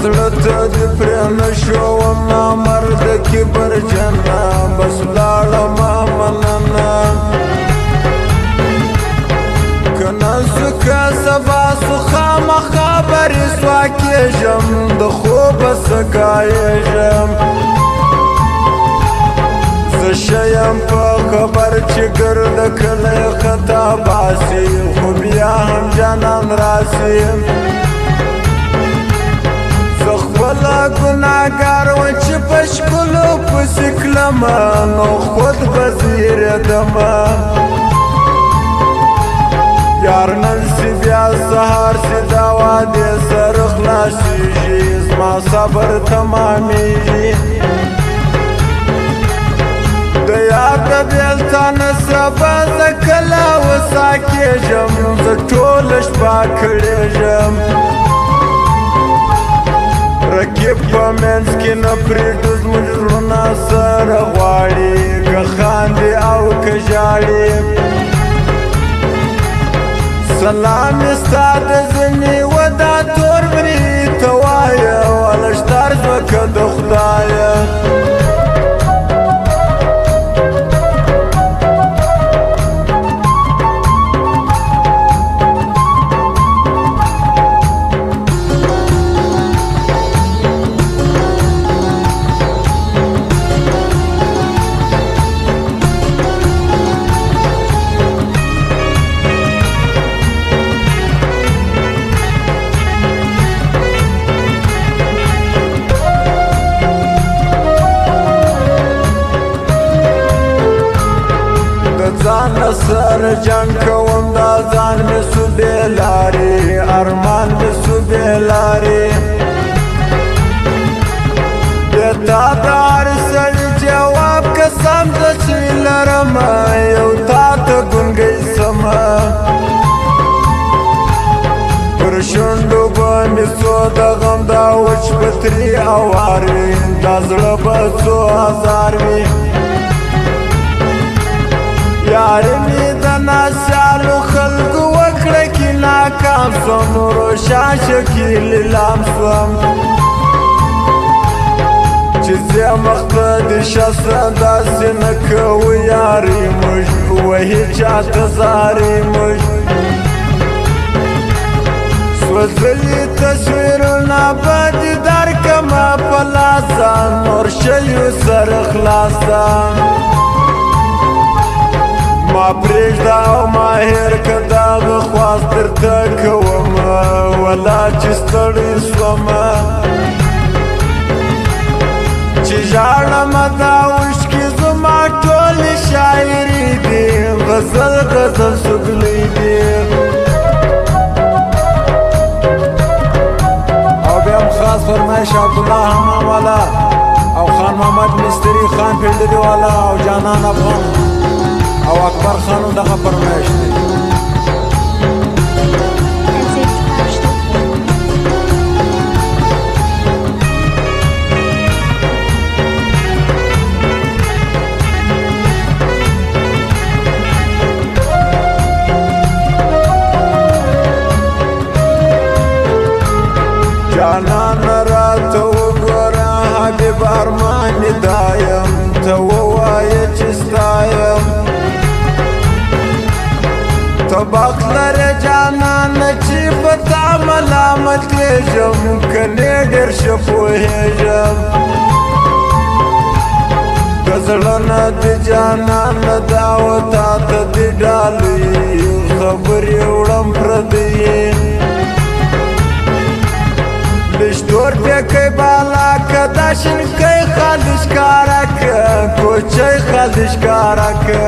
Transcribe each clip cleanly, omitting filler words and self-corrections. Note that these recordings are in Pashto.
زړه ته دې پرې نه شوم نامرد کبر جنه بس ولاړمه مننه که نن سو که سبا سو خامخا برې سوا کېږم د خوبه سګایېږم زه ښه یم په خبر چې ګرد کلی خطا باسي خو بیا هم جانان راسي زه خپله ګناهګار وم چې په ښکلو پسې کړمه نو خود به زیرېدمه یار نن سي بیا سهار سي دا وعدې سره خلاصېږي زما صبر تمامېږي د یار د بېلتان سبا زه کله وسا کېږم زه ټوله شپه کړېږم رقیب په منځ کې نه پرېږدو زموږ زړونه سره غواړي که خاندي او که ژاړي سلام ستا د زنې و دا تور مري ته وایه ولشتار ځمکه د خدایه ځان سره جنګ کوم دا ځان مې سو بې لارې ارمان مې سو بې لارې بې تا د هر سړي جواب قسم زه چې لرمه یو تا ته ګونګی سمه پر شونډو به مې څو د غم دا وچ پتري اوار وي دا زړه به څو هزار وي یار می د ناسیالو خلکو وکړه کې ناکام سوم روشن شکیل لیلام سوم چې زه مخ ته د شسته داسې نه کوو یارې موږ وهي چاته زارې موږ سوځلي تصویرونه به دې درکړمه په لاسه نور شیو سره خلاصه ما پرېږده او ما هېر که دغه خواست درته کومه ولا چې ستړی سومه چې ژاړمه دا اوښکې زما ټولې شاعري دي غزل غزل سګلۍ دي او بیا هم خاص فرمایش عبدالله حمام والا او خان محمد مستري خان پیلدري والا او جانان افغان او اکبر خانم دغه فرمایش دی جانان راته وګوره حبیب ارمان دایم ته ووایه چې ستایم ته بخت لرې جانانه چې په تا ملامتېږم کنې ډېر ښه پوهېږم که زړه نه د جانانه دا و تا ته د ډالۍ خبرې وړم پردۍ لشتور پیکی بالا که دا شنکی خالش کارا که کوچی خالش کارا که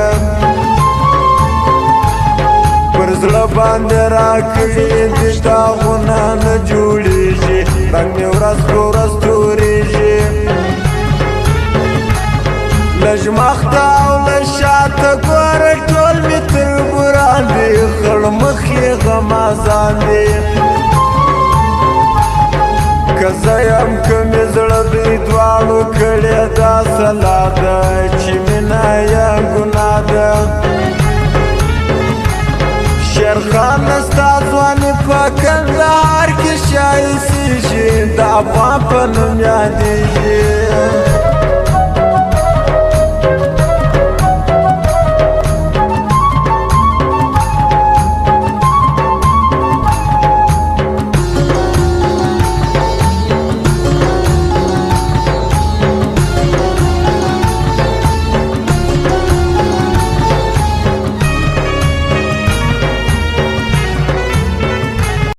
پر زړه باندې راکړي دې داغونه نه جوړېږي رنګ مې ورځ په ورځ تورېږي لږ مخته او لږ شاته ګوره ټول مې تر بران دي خړ مخ یې غمازان دي که زه یم که مې زړه دوی دواړو کړې دا سلا ده چې مینه یې ګناه ده شیرخان ستا ځواني په کندهار کې شایستېږي د افغان په نوم یادېږي